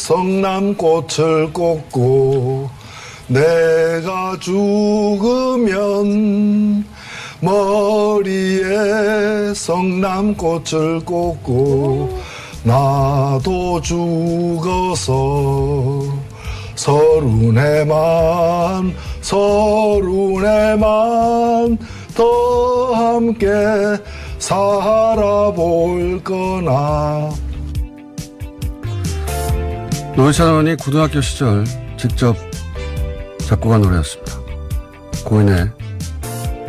성남꽃을 꽂고 내가 죽으면 머리에 성남꽃을 꽂고 나도 죽어서 서른에만 더 함께 살아볼 거나. 노회찬 의원이 고등학교 시절 직접 작곡한 노래였습니다. 고인의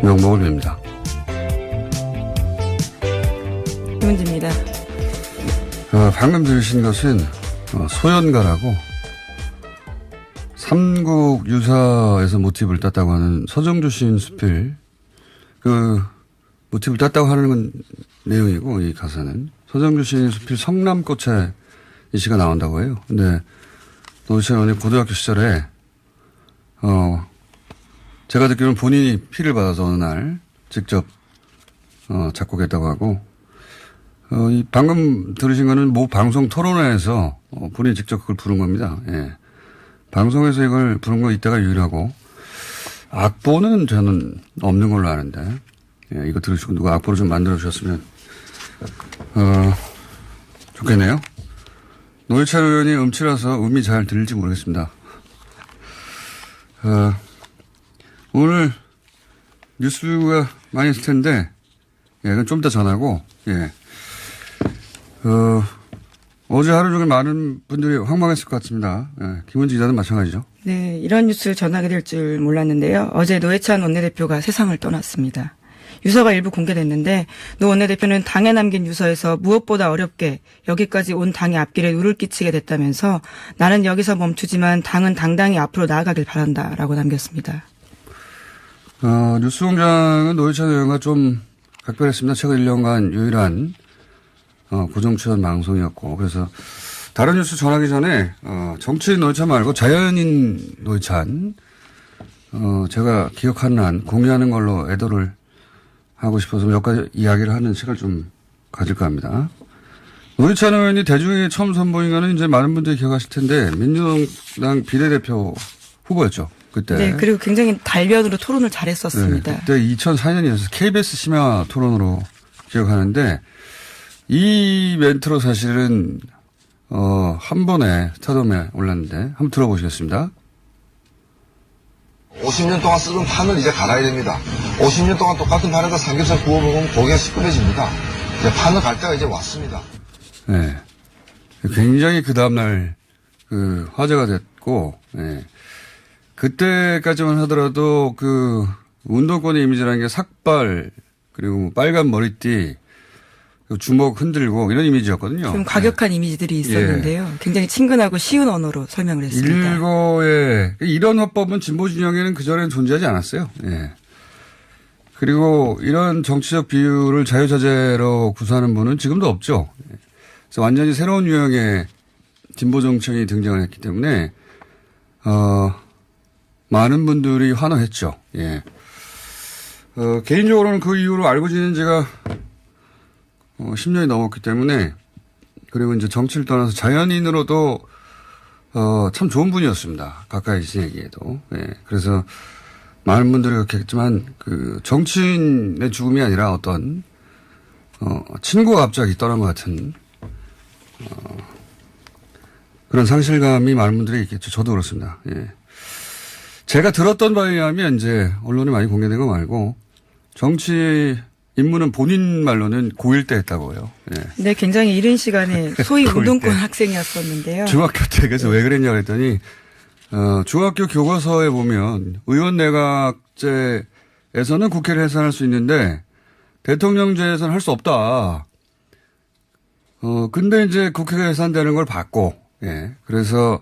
명복을 빕니다. 김은지입니다. 방금 들으신 것은 소연가라고 삼국 유사에서 모티브를 땄다고 하는 서정주 시인 수필, 그 모티브를 땄다고 하는 내용이고, 이 가사는 서정주 시인 수필 성남꽃에 이 시가 나온다고 해요. 근데 노회찬 의원이 고등학교 시절에 제가 듣기로는 본인이 피를 받아서 어느 날 직접 작곡했다고 하고, 이 방금 들으신 거는 모 방송 토론회에서 본인이 직접 그걸 부른 겁니다. 예. 방송에서 이걸 부른 거 이때가 유일하고, 악보는 저는 없는 걸로 아는데, 예, 이거 들으시고 누가 악보를 좀 만들어 주셨으면 좋겠네요. 노회찬 의원이 음치라서 음이 잘 들릴지 모르겠습니다. 오늘 뉴스가 많이 있을 텐데, 예, 이건 좀 이따 전하고, 예. 어제 하루 종일 많은 분들이 황망했을 것 같습니다. 예, 김은지 기자는 마찬가지죠. 네, 이런 뉴스 전하게 될 줄 몰랐는데요. 어제 노회찬 원내대표가 세상을 떠났습니다. 유서가 일부 공개됐는데 노 원내대표는 당에 남긴 유서에서 무엇보다 어렵게 여기까지 온 당의 앞길에 누를 끼치게 됐다면서 나는 여기서 멈추지만 당은 당당히 앞으로 나아가길 바란다라고 남겼습니다. 뉴스공장은 노회찬 의원과 좀 각별했습니다. 최근 1년간 유일한 고정 출연 방송이었고, 그래서 다른 뉴스 전하기 전에 정치인 노회찬 말고 자연인 노회찬 제가 기억하는 한 공유하는 걸로 애도를 하고 싶어서 몇 가지 이야기를 하는 시간을 좀 가질까 합니다. 노회찬 의원이 대중에게 처음 선보인 거는 이제 많은 분들이 기억하실 텐데 민주당 비례대표 후보였죠. 그때. 네, 그리고 굉장히 달변으로 토론을 잘했었습니다. 네, 그때 2004년이었어요. KBS 심야 토론으로 기억하는데 이 멘트로 사실은 한 번에 스타덤에 올랐는데 한번 들어보시겠습니다. 50년 동안 쓰던 판을 이제 갈아야 됩니다. 50년 동안 똑같은 판에다 삼겹살 구워 먹으면 고기가 시끄러집니다. 이제 판을 갈 때가 이제 왔습니다. 네. 굉장히 그 다음날 화제가 됐고, 네. 그때까지만 하더라도 운동권의 이미지라는 게 삭발, 그리고 빨간 머리띠, 주먹 흔들고 이런 이미지였거든요. 좀 과격한 이미지들이 있었는데요. 예. 굉장히 친근하고 쉬운 언어로 설명을 했습니다. 이런 화법은 진보 진영에는 그전에는 존재하지 않았어요. 예. 그리고 이런 정치적 비유를 자유자재로 구사하는 분은 지금도 없죠. 그래서 완전히 새로운 유형의 진보 정치인이 등장을 했기 때문에 많은 분들이 환호했죠. 예. 개인적으로는 그 이후로 알고 지낸 지가 10년이 넘었기 때문에, 그리고 이제 정치를 떠나서 자연인으로도 참 좋은 분이었습니다. 가까이 지내기에도. 예. 그래서 많은 분들이 그렇게 했지만 정치인의 죽음이 아니라 어떤 친구가 갑자기 떠난 것 같은 그런 상실감이 많은 분들이 있겠죠. 저도 그렇습니다. 예. 제가 들었던 바에 의하면 이제 언론에 많이 공개된 거 말고 정치 입문은 본인 말로는 고1 때 했다고요. 예. 네, 굉장히 이른 시간에 소위 운동권 학생이었었는데요. 중학교 때 그래서 왜 그랬냐고 했더니 중학교 교과서에 보면 의원 내각제에서는 국회를 해산할 수 있는데 대통령제에서는 할 수 없다. 근데 이제 국회가 해산되는 걸 봤고, 예. 그래서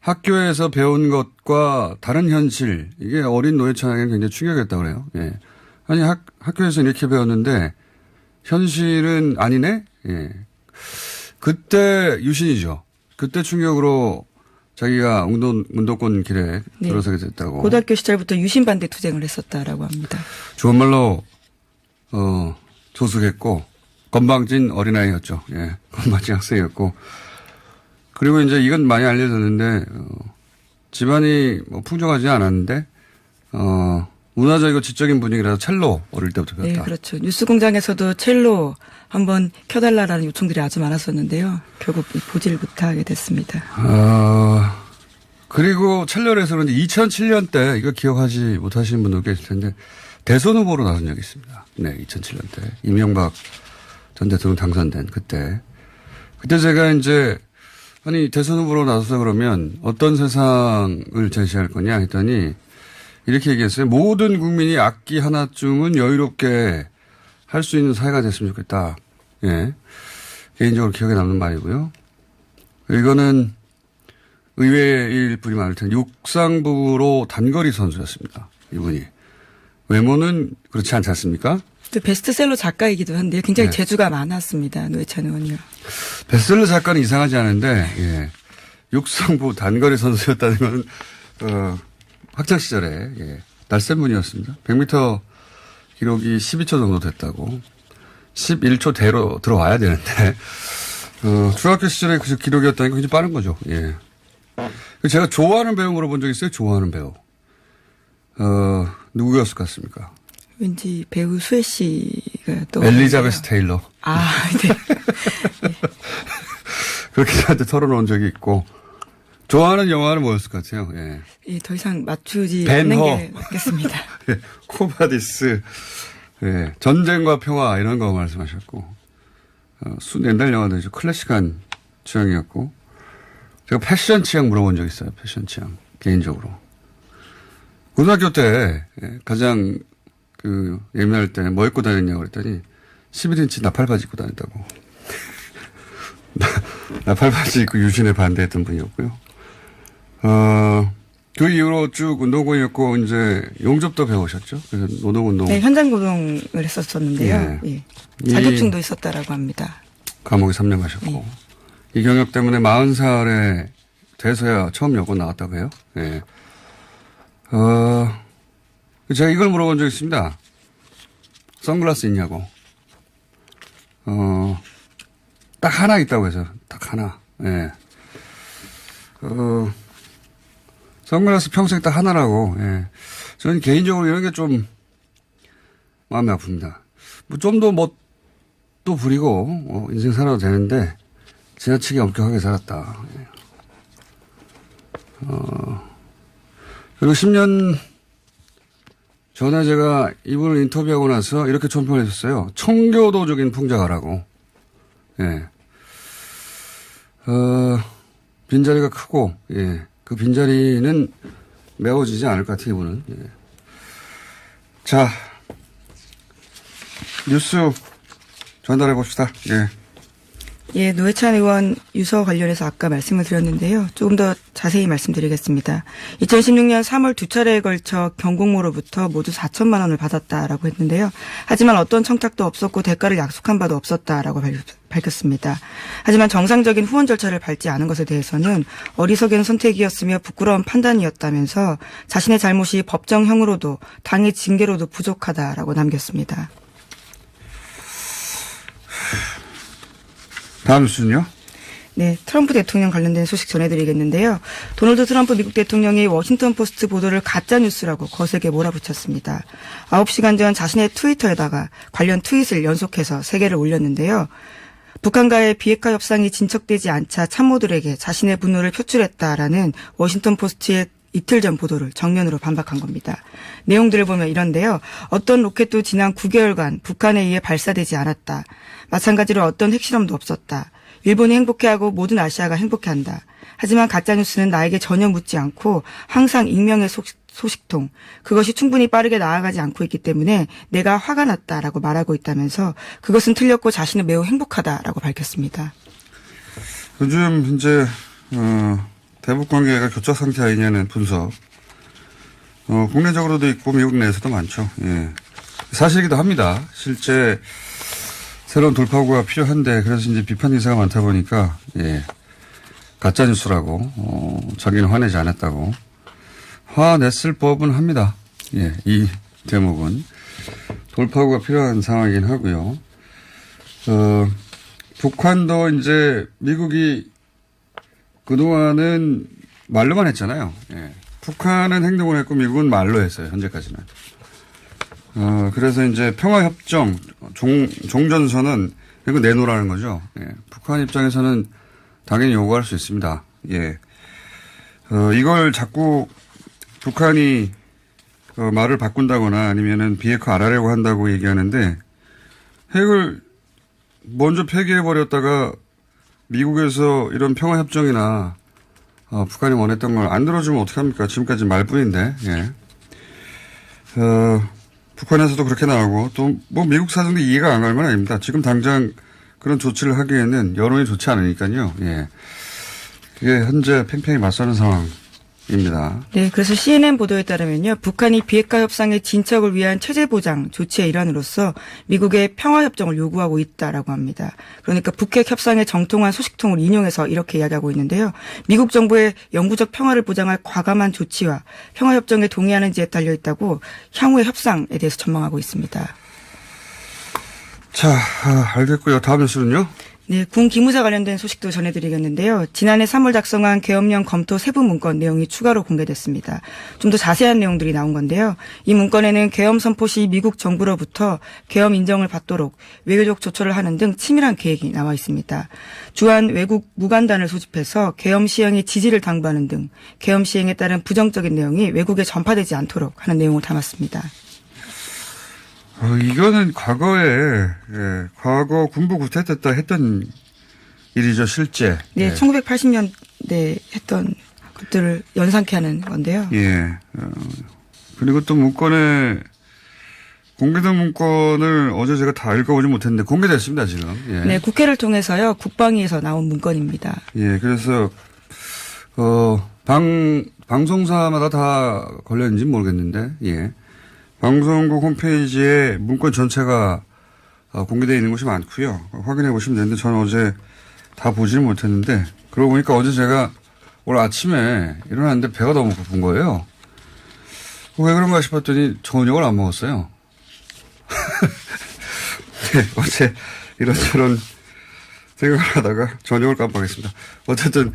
학교에서 배운 것과 다른 현실, 이게 어린 노회찬에게는 굉장히 충격이었다고 그래요. 예. 아니, 학교에서 이렇게 배웠는데, 현실은 아니네? 예. 그때 유신이죠. 그때 충격으로 자기가 운동권 길에 들어서게 됐다고. 고등학교 시절부터 유신반대 투쟁을 했었다라고 합니다. 좋은 말로, 조숙했고, 건방진 어린아이였죠. 예. 건방진 학생이었고, 그리고 이제 이건 많이 알려졌는데, 집안이 뭐 풍족하지 않았는데, 문화적이고 지적인 분위기라서 첼로 어릴 때부터 배웠다. 네, 그렇죠. 뉴스 공장에서도 첼로 한번 켜달라라는 요청들이 아주 많았었는데요. 결국 보지를 못하게 됐습니다. 그리고 첼로를 해서 그런지 2007년 때, 이거 기억하지 못하시는 분들 계실 텐데, 대선 후보로 나선 적이 있습니다. 네, 2007년 때. 이명박 전 대통령 당선된 그때. 그때 제가 이제, 아니, 대선 후보로 나서서 그러면 어떤 세상을 제시할 거냐 했더니, 이렇게 얘기했어요. 모든 국민이 악기 하나쯤은 여유롭게 할 수 있는 사회가 됐으면 좋겠다. 예. 개인적으로 기억에 남는 말이고요. 이거는 의외일 분이 많을 텐데, 육상부로 단거리 선수였습니다. 이분이. 외모는 그렇지 않지 않습니까? 또 베스트셀러 작가이기도 한데요. 굉장히 네. 재주가 많았습니다. 노회찬 의원이요. 베스트셀러 작가는 이상하지 않은데, 예. 육상부 단거리 선수였다는 건, 학창 시절에, 예. 날쌘 분이었습니다. 100m 기록이 12초 정도 됐다고. 11초 대로 들어와야 되는데, 중학교 시절에 그 기록이었다니까 굉장히 빠른 거죠. 예. 제가 좋아하는 배우 물어본 적 있어요? 좋아하는 배우. 누구였을 것 같습니까? 왠지 배우 수혜 씨가 또. 엘리자베스 테일러. 아, 네. 그렇게 저한테 털어놓은 적이 있고. 좋아하는 영화는 뭐였을 것 같아요? 예. 예, 더 이상 맞추지 벤 않는 허. 게 맞겠습니다. 예. 코바디스. 예. 전쟁과 평화 이런 거 말씀하셨고. 옛날 영화들이죠. 클래식한 취향이었고. 제가 패션 취향 물어본 적 있어요. 패션 취향. 개인적으로. 고등학교 때 가장 예민할 때 뭐 입고 다녔냐고 그랬더니 11인치 나팔바지 입고 다녔다고. 나팔바지 입고 유신에 반대했던 분이었고요. 그 이후로 쭉 운동권이었고 이제 용접도 배우셨죠. 그래서 노동운동. 네, 현장 고동을 했었었는데요. 예. 예. 자격증도 있었다라고 합니다. 감옥에 3년 가셨고. 이 경력 때문에 40살에 돼서야 처음 여고 나왔다고 해요. 예. 제가 이걸 물어본 적이 있습니다. 선글라스 있냐고. 딱 하나 있다고 해서, 딱 하나. 예. 선글라스 평생 딱 하나라고, 예. 저는 개인적으로 이런 게 좀 마음이 아픕니다. 뭐 좀 더 또 부리고, 인생 살아도 되는데, 지나치게 엄격하게 살았다. 예. 그리고 10년 전에 제가 이분을 인터뷰하고 나서 이렇게 총평을 했었어요. 청교도적인 풍자가라고. 예. 빈자리가 크고, 예. 그 빈자리는 메워지지 않을 것 같아요, 이분은. 예. 자, 뉴스 전달해 봅시다. 예. 예, 노회찬 의원 유서 관련해서 아까 말씀을 드렸는데요. 조금 더 자세히 말씀드리겠습니다. 2016년 3월 두 차례에 걸쳐 경공모로부터 모두 4천만 원을 받았다라고 했는데요. 하지만 어떤 청탁도 없었고 대가를 약속한 바도 없었다라고 밝혔습니다. 하지만 정상적인 후원 절차를 밟지 않은 것에 대해서는 어리석은 선택이었으며 부끄러운 판단이었다면서 자신의 잘못이 법정형으로도 당의 징계로도 부족하다라고 남겼습니다. 다음 뉴스는요? 네, 트럼프 대통령 관련된 소식 전해드리겠는데요. 도널드 트럼프 미국 대통령이 워싱턴 포스트 보도를 가짜뉴스라고 거세게 몰아붙였습니다. 9시간 전 자신의 트위터에다가 관련 트윗을 연속해서 3개를 올렸는데요. 북한과의 비핵화 협상이 진척되지 않자 참모들에게 자신의 분노를 표출했다라는 워싱턴 포스트의 이틀 전 보도를 정면으로 반박한 겁니다. 내용들을 보면 이런데요. 어떤 로켓도 지난 9개월간 북한에 의해 발사되지 않았다. 마찬가지로 어떤 핵실험도 없었다. 일본이 행복해하고 모든 아시아가 행복해한다. 하지만 가짜뉴스는 나에게 전혀 묻지 않고 항상 익명의 소식통. 그것이 충분히 빠르게 나아가지 않고 있기 때문에 내가 화가 났다라고 말하고 있다면서 그것은 틀렸고 자신은 매우 행복하다라고 밝혔습니다. 요즘 이제 대북 관계가 교착 상태 아니냐는 분석. 국내적으로도 있고 미국 내에서도 많죠. 예. 사실이기도 합니다. 실제 새로운 돌파구가 필요한데 그래서 이제 비판 기사가 많다 보니까 예. 가짜 뉴스라고 자기는 화내지 않았다고 화냈을 법은 합니다. 예. 이 대목은 돌파구가 필요한 상황이긴 하고요. 북한도 이제 미국이 그동안은 말로만 했잖아요. 예. 북한은 행동을 했고 미국은 말로 했어요. 현재까지는. 그래서 이제 평화협정, 종전선언, 이거 내놓으라는 거죠. 예. 북한 입장에서는 당연히 요구할 수 있습니다. 예. 이걸 자꾸 북한이 말을 바꾼다거나 아니면은 비핵화 안 하려고 한다고 얘기하는데 핵을 먼저 폐기해버렸다가 미국에서 이런 평화협정이나 북한이 원했던 걸 안 들어주면 어떡합니까? 지금까지 말뿐인데, 예. 북한에서도 그렇게 나오고 또 뭐 미국 사정도 이해가 안 갈 건 아닙니다. 지금 당장 그런 조치를 하기에는 여론이 좋지 않으니까요. 예. 이게 현재 팽팽히 맞서는 상황입니다. 네, 그래서 CNN 보도에 따르면요, 북한이 비핵화 협상의 진척을 위한 체제 보장 조치의 일환으로서 미국의 평화 협정을 요구하고 있다라고 합니다. 그러니까 북핵 협상의 정통한 소식통을 인용해서 이렇게 이야기하고 있는데요. 미국 정부의 영구적 평화를 보장할 과감한 조치와 평화 협정에 동의하는지에 달려 있다고 향후의 협상에 대해서 전망하고 있습니다. 자, 알겠고요. 다음 뉴스는요? 네, 군 기무사 관련된 소식도 전해드리겠는데요. 지난해 3월 작성한 계엄령 검토 세부 문건 내용이 추가로 공개됐습니다. 좀 더 자세한 내용들이 나온 건데요. 이 문건에는 계엄 선포 시 미국 정부로부터 계엄 인정을 받도록 외교적 조처를 하는 등 치밀한 계획이 나와 있습니다. 주한 외국 무관단을 소집해서 계엄 시행의 지지를 당부하는 등 계엄 시행에 따른 부정적인 내용이 외국에 전파되지 않도록 하는 내용을 담았습니다. 이거는 과거에, 예, 과거 군부 구태했다 했던 일이죠, 실제. 네, 예. 1980년대 했던 것들을 연상케 하는 건데요. 예. 그리고 또 문건에, 공개된 문건을 어제 제가 다 읽어보지 못했는데 공개됐습니다, 지금. 예. 네, 국회를 통해서요, 국방위에서 나온 문건입니다. 예, 그래서, 방송사마다 다 걸렸는지 모르겠는데, 예. 방송국 홈페이지에 문건 전체가 공개되어 있는 곳이 많고요. 확인해 보시면 되는데 저는 어제 다 보지는 못했는데 그러고 보니까 어제 제가 오늘 아침에 일어났는데 배가 너무 고픈 거예요. 왜 그런가 싶었더니 저녁을 안 먹었어요. 네, 어제 이런저런 생각을 하다가 저녁을 깜빡했습니다. 어쨌든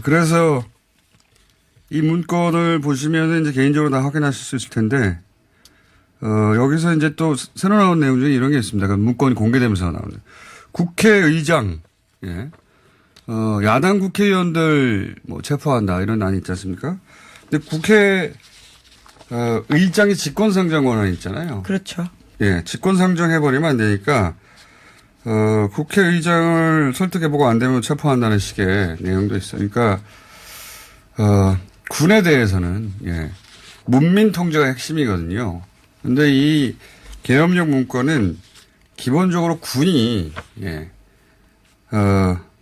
그래서 이 문건을 보시면은 이제 개인적으로 다 확인하실 수 있을 텐데, 여기서 이제 또 새로 나온 내용 중에 이런 게 있습니다. 그 문건이 공개되면서 나오는. 국회의장, 예. 야당 국회의원들 뭐 체포한다 이런 안이 있지 않습니까? 근데 의장이 직권상정 권한이 있잖아요. 그렇죠. 예. 직권상정 해버리면 안 되니까, 국회의장을 설득해보고 안 되면 체포한다는 식의 내용도 있어요. 그러니까, 군에 대해서는, 예, 문민 통제가 핵심이거든요. 근데 이 계엄령 문건은 기본적으로 군이, 예,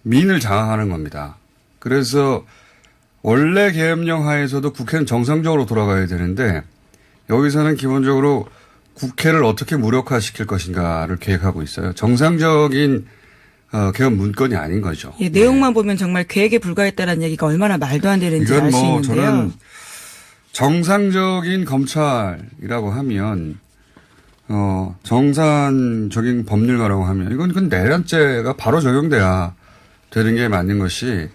민을 장악하는 겁니다. 그래서 원래 계엄령 하에서도 국회는 정상적으로 돌아가야 되는데 여기서는 기본적으로 국회를 어떻게 무력화시킬 것인가를 계획하고 있어요. 정상적인 계엄 문건이 아닌 거죠. 예, 내용만 보면 정말 계획에 불과했다는 얘기가 얼마나 말도 안 되는지 알 수 있는데요. 저는 정상적인 검찰이라고 하면, 정상적인 법률가라고 하면, 이건 내란죄가 바로 적용돼야 되는 게 맞는 것이,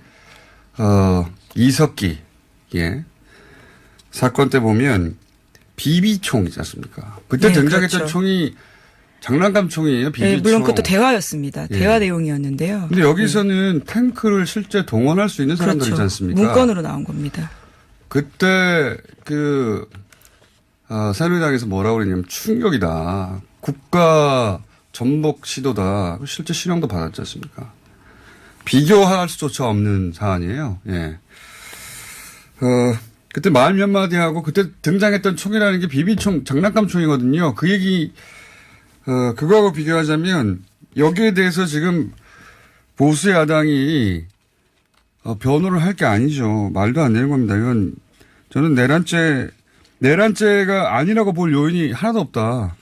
이석기, 예. 사건 때 보면, 비비총 있지 않습니까? 그때 네, 등장했던 그렇죠. 총이 장난감 총이에요, 비비총. 네, 물론 그것도 대화였습니다. 예. 대화 내용이었는데요. 근데 여기서는 탱크를 실제 동원할 수 있는 사람들이지 그렇죠. 않습니까? 문건으로 나온 겁니다. 그때 새누리당에서 뭐라고 그랬냐면 충격이다. 국가 전복 시도다. 실제 실형도 받았지 않습니까? 비교할 수조차 없는 사안이에요. 예. 그때 말 몇 마디 하고 그때 등장했던 총이라는 게 비비총, 장난감 총이거든요. 그 얘기, 그거하고 비교하자면 여기에 대해서 지금 보수 야당이 변호를 할 게 아니죠. 말도 안 되는 겁니다. 이건 저는 내란죄가 아니라고 볼 요인이 하나도 없다.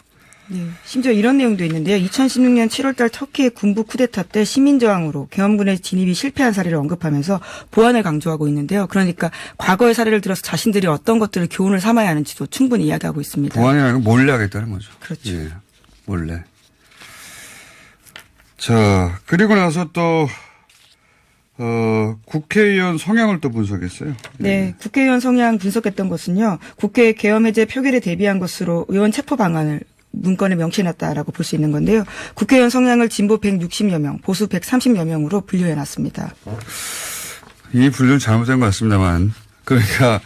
네, 심지어 이런 내용도 있는데요. 2016년 7월달 터키의 군부 쿠데타 때 시민저항으로 계엄군의 진입이 실패한 사례를 언급하면서 보완을 강조하고 있는데요. 그러니까 과거의 사례를 들어서 자신들이 어떤 것들을 교훈을 삼아야 하는지도 충분히 이야기하고 있습니다. 보완이 아니고 몰래 하겠다는 거죠. 그렇죠. 예, 몰래. 자, 그리고 나서 또 국회의원 성향을 또 분석했어요. 네, 국회의원 성향 분석했던 것은요. 국회 계엄 해제 표결에 대비한 것으로 의원 체포 방안을 문건에 명시해놨다라고 볼 수 있는 건데요. 국회의원 성향을 진보 160여 명, 보수 130여 명으로 분류해놨습니다. 이 분류는 잘못된 것 같습니다만, 그러니까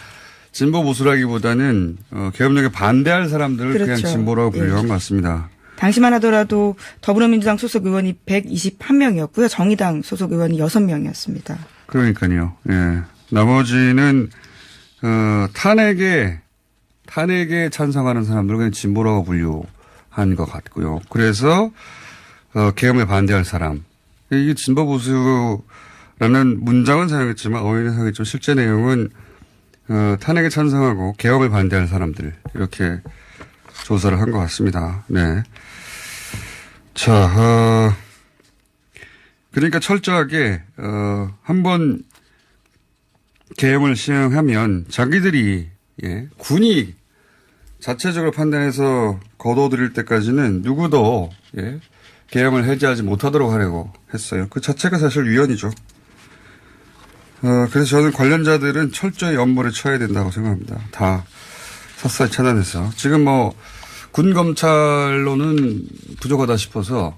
진보 보수라기보다는 계엄령에 반대할 사람들을 그렇죠. 그냥 진보라고 분류한 것 같습니다. 당시만 하더라도 더불어민주당 소속 의원이 121명이었고요. 정의당 소속 의원이 6명이었습니다. 그러니까요. 예. 나머지는 탄핵에 찬성하는 사람들을 그냥 진보라고 분류한 것 같고요. 그래서 계엄에 반대할 사람. 이게 진보 보수라는 문장은 사용했지만 어휘는 사용했지만 실제 내용은 탄핵에 찬성하고 계엄에 반대할 사람들 이렇게 조사를 한 것 같습니다. 네. 자, 그러니까 철저하게 한번 계엄을 시행하면 자기들이 군이 자체적으로 판단해서 거둬들일 때까지는 누구도 계엄을 해제하지 못하도록 하려고 했어요. 그 자체가 사실 위헌이죠. 그래서 저는 관련자들은 철저히 엄벌에 처해야 된다고 생각합니다. 다 샅샅이 차단해서. 지금 군 검찰로는 부족하다 싶어서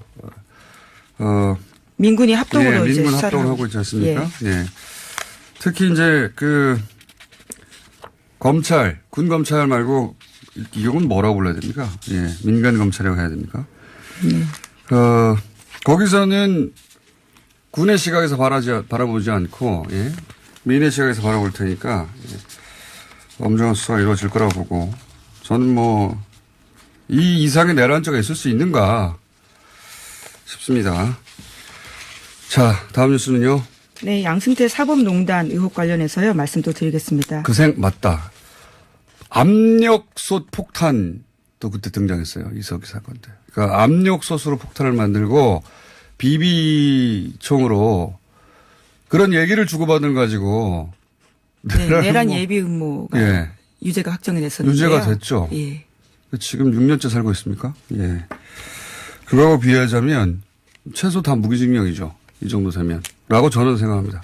민군이 합동으로 이제 민군 수사를 합동을 하고 있지 않습니까? 예. 예. 특히 이제 검찰, 군 검찰 말고 이건 뭐라고 불러야 됩니까? 예. 민간 검찰이라고 해야 됩니까? 거기서는 군의 시각에서 바라보지 않고, 민의 시각에서 바라볼 테니까, 엄정한 수사가 이루어질 거라고 보고, 저는 이 이상의 내란죄가 있을 수 있는가 싶습니다. 자, 다음 뉴스는요. 네, 양승태 사법농단 의혹 관련해서요. 말씀 또 드리겠습니다. 맞다. 압력솥 폭탄도 그때 등장했어요. 이석기 사건 때. 그러니까 압력솥으로 폭탄을 만들고 비비총으로 그런 얘기를 주고받은 거 가지고 내란 예비 음모가 유죄가 확정이 됐었는데요. 유죄가 됐죠. 예. 지금 6년째 살고 있습니까? 예. 그거하고 비교하자면 최소 다 무기징역이죠. 이 정도 되면. 라고 저는 생각합니다.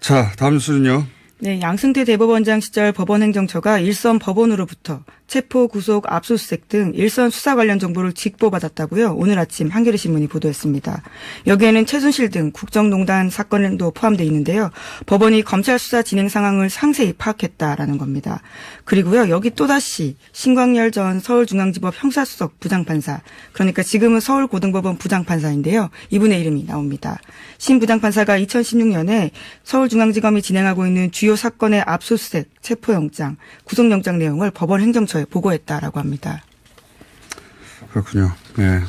자, 다음 뉴스는요. 네, 양승태 대법원장 시절 법원행정처가 일선 법원으로부터 체포, 구속, 압수수색 등 일선 수사 관련 정보를 직보받았다고요. 오늘 아침 한겨레 신문이 보도했습니다. 여기에는 최순실 등 국정농단 사건도 포함되어 있는데요. 법원이 검찰 수사 진행 상황을 상세히 파악했다라는 겁니다. 그리고요, 여기 또다시 신광열 전 서울중앙지법 형사수석 부장판사, 그러니까 지금은 서울고등법원 부장판사인데요. 이분의 이름이 나옵니다. 신 부장판사가 2016년에 서울중앙지검이 진행하고 있는 주요 사건의 압수수색, 체포영장, 구속영장 내용을 법원 행정처에 보고했다라고 합니다. 그렇군요. 네.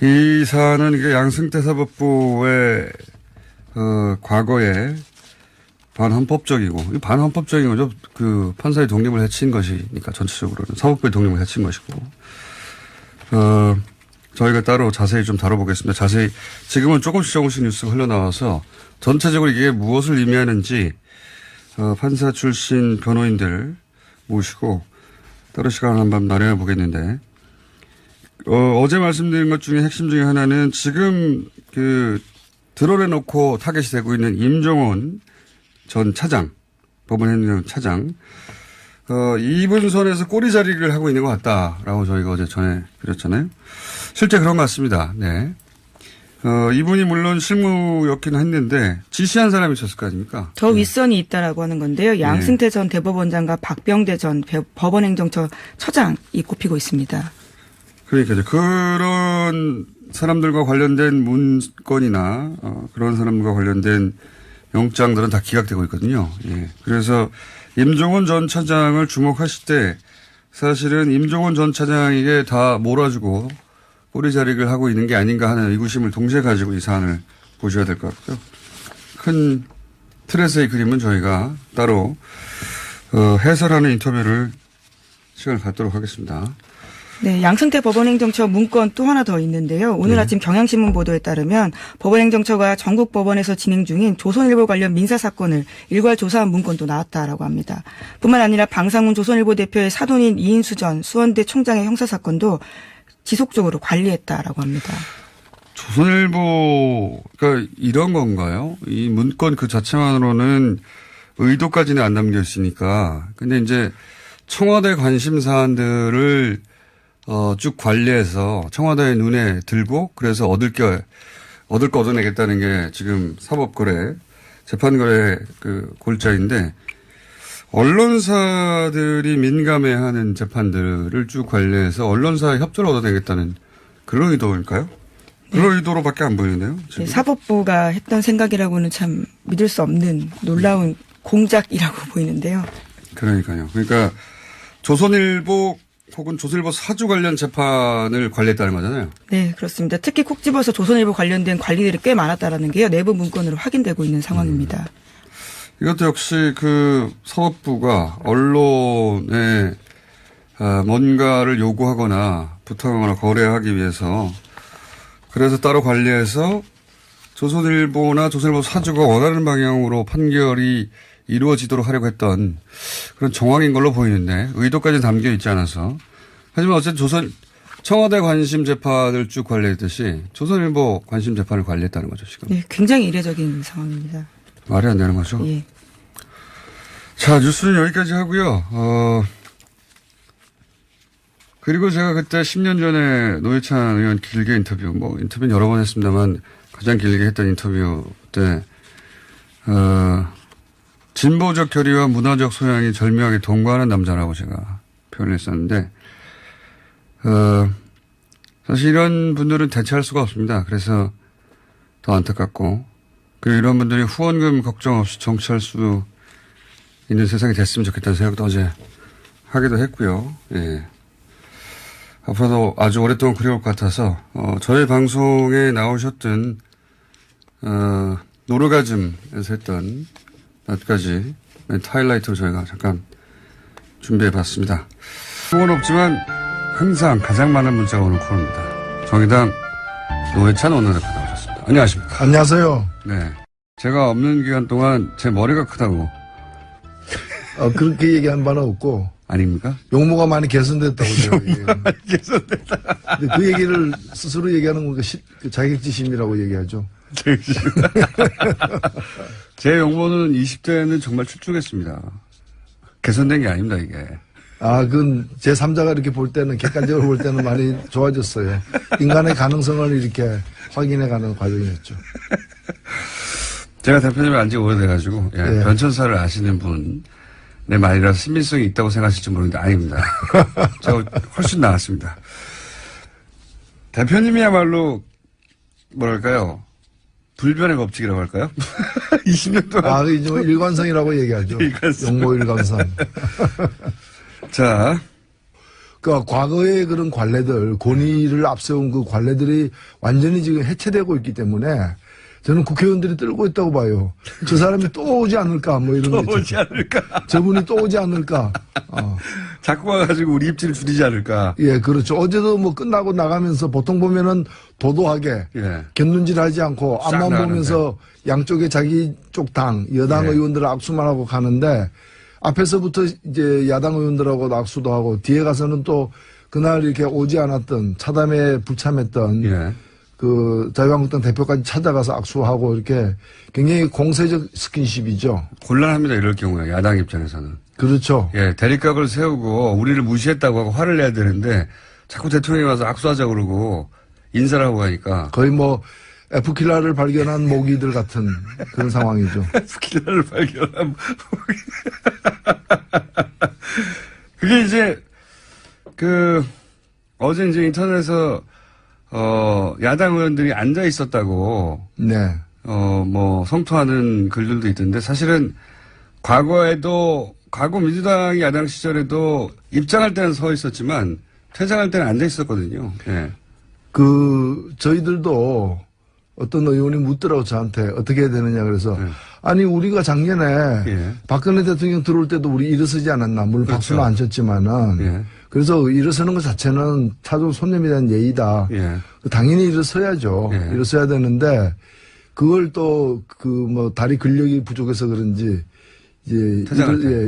이 사안은 이게 양승태 사법부의 과거에 반헌법적이고, 반헌법적인 거죠. 그 판사의 독립을 해친 것이니까 전체적으로는 사법부의 독립을 해친 것이고, 저희가 따로 자세히 좀 다뤄보겠습니다. 자세히 지금은 조금씩 뉴스가 흘러나와서 전체적으로 이게 무엇을 의미하는지 판사 출신 변호인들 모시고 따로 시간을 한번 마련해 보겠는데, 어제 말씀드린 것 중에 핵심 중에 하나는 지금 드러내놓고 타겟이 되고 있는 임종원 전 차장, 법원행정 차장, 이분 선에서 꼬리자리를 하고 있는 것 같다라고 저희가 어제 전해드렸잖아요. 실제 그런 것 같습니다. 네. 이분이 물론 실무였긴 했는데 지시한 사람이 있었을 거 아닙니까? 더 윗선이 있다라고 하는 건데요. 양승태 전 대법원장과 박병대 전 법원행정처 처장이 꼽히고 있습니다. 그러니까 그런 사람들과 관련된 문건이나 그런 사람들과 관련된 영장들은 다 기각되고 있거든요. 예. 그래서 임종원 전 차장을 주목하실 때 사실은 임종원 전 차장에게 다 몰아주고 꼬리자리를 하고 있는 게 아닌가 하는 의구심을 동시에 가지고 이 사안을 보셔야 될 것 같고요. 큰 틀에서의 그림은 저희가 따로 해설하는 인터뷰를 시간을 갖도록 하겠습니다. 네, 양승태 법원행정처 문건 또 하나 더 있는데요. 오늘 아침 경향신문 보도에 따르면 법원행정처가 전국 법원에서 진행 중인 조선일보 관련 민사사건을 일괄 조사한 문건도 나왔다라고 합니다. 뿐만 아니라 방상훈 조선일보 대표의 사돈인 이인수 전 수원대 총장의 형사사건도 지속적으로 관리했다라고 합니다. 조선일보가 이런 건가요? 이 문건 그 자체만으로는 의도까지는 안 담겨 있으니까. 근데 이제 청와대 관심 사안들을 쭉 관리해서 청와대의 눈에 들고 그래서 얻을 거 얻어내겠다는 게 지금 사법거래, 재판거래 그 골자인데 언론사들이 민감해하는 재판들을 쭉 관리해서 언론사의 협조를 얻어내겠다는 그런 의도일까요? 그런 의도로밖에 안 보이는데요. 지금. 네, 사법부가 했던 생각이라고는 참 믿을 수 없는 놀라운 공작이라고 보이는데요. 그러니까요. 그러니까 조선일보 혹은 조선일보 사주 관련 재판을 관리했다는 거잖아요. 네, 그렇습니다. 특히 콕 집어서 조선일보 관련된 관리들이 꽤 많았다라는 게요. 내부 문건으로 확인되고 있는 상황입니다. 이것도 역시 그 사법부가 언론에 뭔가를 요구하거나 부탁하거나 거래하기 위해서 그래서 따로 관리해서 조선일보나 조선일보 사주가 원하는 방향으로 판결이 이루어지도록 하려고 했던 그런 정황인 걸로 보이는데 의도까지 담겨 있지 않아서 하지만 어쨌든 청와대 관심 재판을 쭉 관리했듯이 조선일보 관심 재판을 관리했다는 거죠 지금. 네, 굉장히 이례적인 상황입니다. 말이 안 되는 거죠. 예. 자, 뉴스는 여기까지 하고요. 그리고 제가 그때 10년 전에 노회찬 의원 길게 인터뷰는 여러 번 했습니다만 가장 길게 했던 인터뷰 때, 진보적 결의와 문화적 소양이 절묘하게 동거하는 남자라고 제가 표현을 했었는데, 사실 이런 분들은 대체할 수가 없습니다. 그래서 더 안타깝고, 그리고 이런 분들이 후원금 걱정 없이 정치할 수 있는 세상이 됐으면 좋겠다는 생각도 어제 하기도 했고요. 예. 앞으로도 아주 오랫동안 그리울 것 같아서, 저희 방송에 나오셨던, 노르가즘에서 했던 몇 가지 멘트 하이라이트로 저희가 잠깐 준비해 봤습니다. 그건 없지만 항상 가장 많은 문자가 오는 코너입니다. 정의당 노회찬 원내대표 나오셨습니다. 안녕하십니까. 안녕하세요. 네. 제가 없는 기간 동안 제 머리가 크다고. 그렇게 얘기한 바는 없고. 아닙니까? 용모가 많이 개선됐다고. 용모가 많이 개선됐다. 근데 그 얘기를 스스로 얘기하는 건 그 자격지심이라고 얘기하죠. 제 용모는 20대에는 정말 출중했습니다. 개선된 게 아닙니다, 이게. 그건 제3자가 이렇게 볼 때는, 객관적으로 볼 때는 많이 좋아졌어요. 인간의 가능성을 이렇게 확인해가는 과정이었죠. 제가 대표님이 안지 오래돼가지고, 예, 변천사를 아시는 분, 내 말이라서 신빙성이 있다고 생각하실지 모르는데 아닙니다. 제가 훨씬 나았습니다. 대표님이야말로, 뭐랄까요. 불변의 법칙이라고 할까요? 20년 동안. 이제 일관성이라고 얘기하죠. 용모 일관성. 자. 그러니까 과거의 그런 관례들, 권위를 앞세운 그 관례들이 완전히 지금 해체되고 있기 때문에 저는 국회의원들이 떨고 있다고 봐요. 저 사람이 또 오지 않을까, 뭐 이런 거. 또 오지 않을까. 저분이 또 오지 않을까. 자꾸 와가지고 우리 입지를 줄이지 않을까. 예, 그렇죠. 어제도 뭐 끝나고 나가면서 보통 보면은 도도하게. 예. 곁눈질 하지 않고 앞만 보면서 양쪽에 자기 쪽 당, 여당 의원들 악수만 하고 가는데 앞에서부터 이제 야당 의원들하고 악수도 하고 뒤에 가서는 또 그날 이렇게 오지 않았던 차담에 불참했던 그 자유한국당 대표까지 찾아가서 악수하고 이렇게 굉장히 공세적 스킨십이죠. 곤란합니다. 이럴 경우에 야당 입장에서는. 그렇죠. 예, 대립각을 세우고 우리를 무시했다고 하고 화를 내야 되는데 자꾸 대통령이 와서 악수하자 그러고 인사를 하고 가니까. 거의 뭐 F킬러를 발견한 모기들 같은 그런 상황이죠. F킬러를 발견한 모기. 그게 이제 어제 이제 인터넷에서 야당 의원들이 앉아 있었다고. 네. 뭐, 성토하는 글들도 있던데, 사실은 과거 민주당이 야당 시절에도 입장할 때는 서 있었지만, 퇴장할 때는 앉아 있었거든요. 예. 저희들도 어떤 의원이 묻더라고 저한테 어떻게 해야 되느냐 그래서, 아니, 우리가 작년에 박근혜 대통령 들어올 때도 우리 일어서지 않았나. 물론 그렇죠. 박수는 안 쳤지만은. 그래서 일어서는 것 자체는 타종 손님에 대한 예의다. 당연히 일어서야죠. 일어서야 되는데 그걸 또 다리 근력이 부족해서 그런지 이제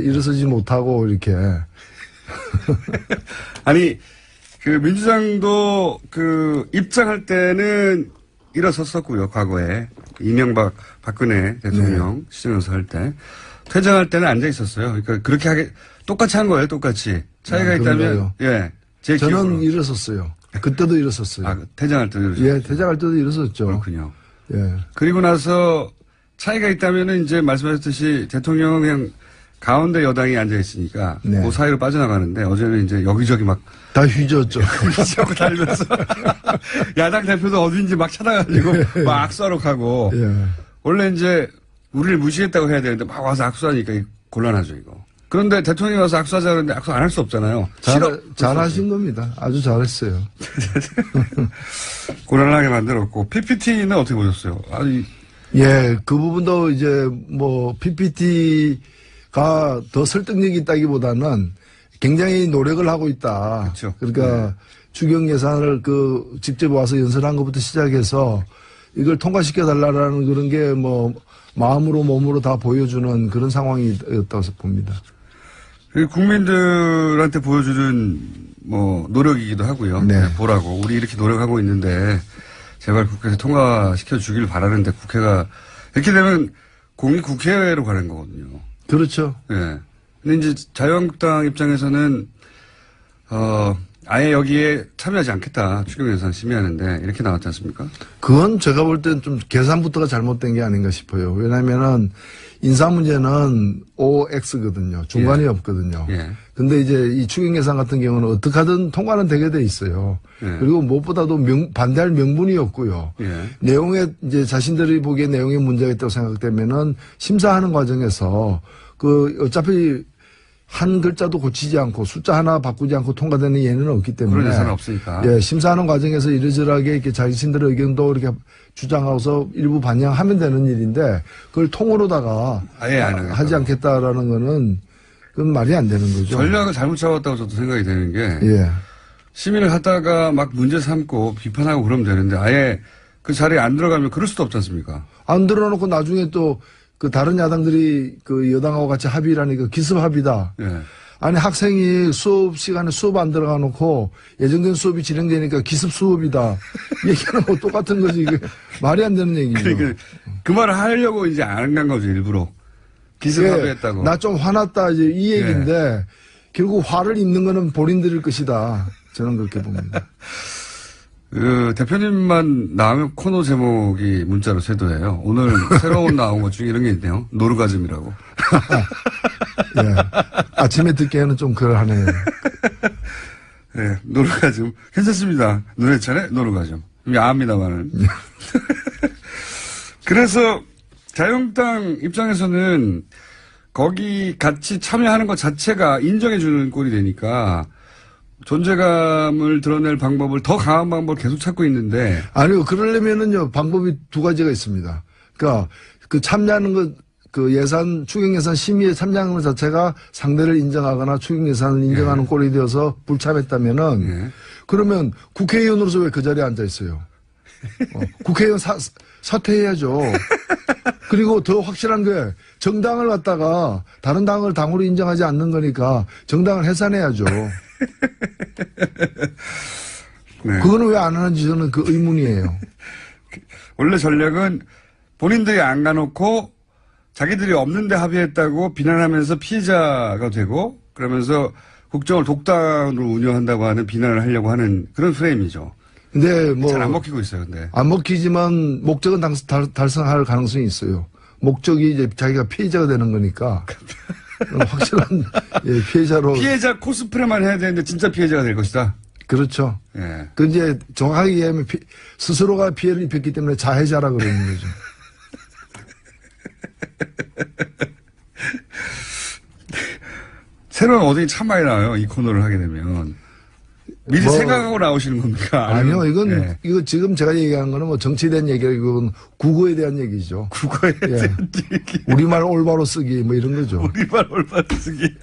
일어서지 못하고 이렇게. 아니 민주당도 입장할 때는 일어섰었고요. 과거에 이명박 박근혜 대통령 시정연설 할 때 퇴장할 때는 앉아 있었어요. 그러니까 그렇게 똑같이 한 거예요. 똑같이 차이가 있다면 그런가요? 예, 제 저는 기억으로. 일어섰어요. 그때도 일어섰어요. 아, 퇴장할 때도 일어섰어요. 예, 퇴장할 때도 일어섰죠. 그렇군요. 예. 그리고 나서 차이가 있다면은 이제 말씀하셨듯이 대통령은 그냥 가운데 여당이 앉아 있으니까 네. 그 사이로 빠져나가는데 어제는 이제 여기저기 막 다 휘저었죠. 휘저고 달면서 야당 대표도 어딘지 막 찾아가지고 막 악수하러 가고 예. 원래 이제 우리를 무시했다고 해야 되는데 막 와서 악수하니까 곤란하죠 이거. 그런데 대통령이 와서 악수하자 그러는데 악수 안 할 수 없잖아요. 잘하신 겁니다. 아주 잘했어요. 곤란하게 만들었고 PPT는 어떻게 보셨어요? 아니 예, 그 부분도 이제 뭐 PPT가 더 설득력이 있다기보다는 굉장히 노력을 하고 있다. 그렇죠. 그러니까 추경 예산을 직접 와서 연설한 것부터 시작해서 이걸 통과시켜 달라라는 그런 게 뭐 마음으로 몸으로 다 보여주는 그런 상황이었다고 봅니다. 국민들한테 보여주는 뭐 노력이기도 하고요. 네. 보라고 우리 이렇게 노력하고 있는데 제발 국회에서 통과시켜 주길 바라는데 국회가 이렇게 되면 공이 국회로 가는 거거든요. 그렇죠. 예. 근데 이제 자유한국당 입장에서는 아예 여기에 참여하지 않겠다. 추경 예산 심의하는데 이렇게 나왔지 않습니까? 그건 제가 볼 때는 좀 계산부터가 잘못된 게 아닌가 싶어요. 왜냐면은 인사 문제는 OX거든요. 중간이 예. 없거든요. 예. 근데 이제 이 추경 예산 같은 경우는 어떻게 하든 통과는 되게 돼 있어요. 예. 그리고 무엇보다도 반대할 명분이 없고요. 예. 내용에 이제 자신들이 보기에 내용에 문제가 있다고 생각되면은 심사하는 과정에서 어차피 한 글자도 고치지 않고 숫자 하나 바꾸지 않고 통과되는 예는 없기 때문에. 그런 예산은 없으니까. 예, 심사하는 과정에서 이러저러하게 이렇게 자신들의 의견도 이렇게 주장하고서 일부 반영하면 되는 일인데 그걸 통으로다가 아예 안 하겠다고. 하지 않겠다라는 거는 그건 말이 안 되는 거죠. 전략을 잘못 잡았다고 저도 생각이 되는 게 예. 시민을 하다가 막 문제 삼고 비판하고 그러면 되는데 아예 그 자리에 안 들어가면 그럴 수도 없지 않습니까? 안 들어놓고 나중에 또 다른 야당들이 여당하고 같이 합의라니까 기습 합의다. 예. 아니 학생이 수업 시간에 수업 안 들어가 놓고 예정된 수업이 진행되니까 기습 수업이다. 얘기하는 거 똑같은 거지. 이게 말이 안 되는 얘기죠. 그러니까 그 말을 하려고 이제 안 간 거죠 일부러. 기습 합의했다고. 나 좀 화났다 이제 이 얘기인데 결국 화를 입는 거는 본인들일 것이다. 저는 그렇게 봅니다. 대표님만 나오면 코너 제목이 문자로 쇄도해요. 오늘 새로운 나온 것 중에 이런 게 있네요. 노르가즘이라고. 예. 아침에 듣기에는 좀 그러하네요. 네, 노르가즘. 괜찮습니다. 노래찬의 노르가즘. 야합니다만은. 그래서 자유한국당 입장에서는 거기 같이 참여하는 것 자체가 인정해주는 꼴이 되니까 존재감을 드러낼 방법을 더 강한 방법을 계속 찾고 있는데. 아니요, 그러려면은요, 방법이 두 가지가 있습니다. 그러니까, 참여하는 것, 추경 예산 심의에 참여하는 것 자체가 상대를 인정하거나 추경 예산을 인정하는 꼴이 되어서 불참했다면은, 그러면 국회의원으로서 왜 그 자리에 앉아 있어요? 국회의원 사퇴해야죠. 그리고 더 확실한 게, 정당을 갖다가 다른 당을 당으로 인정하지 않는 거니까 정당을 해산해야죠. 네. 그거는 왜 안 하는지 저는 그 의문이에요. 원래 전략은 본인들이 안 가놓고 자기들이 없는데 합의했다고 비난하면서 피해자가 되고 그러면서 국정을 독단으로 운영한다고 하는 비난을 하려고 하는 그런 프레임이죠. 근데 뭐. 잘 안 먹히고 있어요, 근데. 안 먹히지만 목적은 달성할 가능성이 있어요. 목적이 이제 자기가 피해자가 되는 거니까. 확실한 피해자로. 피해자 코스프레만 해야 되는데 진짜 피해자가 될 것이다. 그렇죠. 예. 그 이제 정확하게 얘기하면 스스로가 피해를 입혔기 때문에 자해자라 그러는 거죠. 새로운 어딘이 참 많이 나와요. 이 코너를 하게 되면. 미리 생각하고 나오시는 겁니까? 아니요, 이건, 예. 이거 지금 제가 얘기하는 거는 뭐 정치에 대한 얘기가 이건 국어에 대한 얘기죠. 국어에 대한 얘기. 우리말 올바로 쓰기 뭐 이런 거죠. 우리말 올바로 쓰기.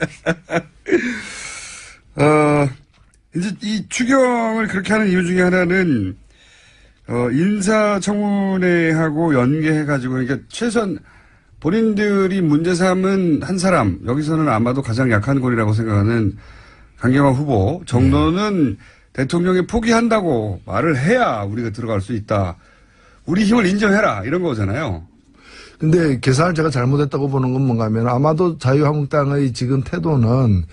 이제 이 추경을 그렇게 하는 이유 중에 하나는, 인사청문회하고 연계해가지고, 그러니까 최소한 본인들이 문제 삼은 한 사람, 여기서는 아마도 가장 약한 골이라고 생각하는 강경화 후보 정도는 대통령이 포기한다고 말을 해야 우리가 들어갈 수 있다. 우리 힘을 인정해라 이런 거잖아요. 근데 계산을 제가 잘못했다고 보는 건 뭔가 하면 아마도 자유한국당의 지금 태도는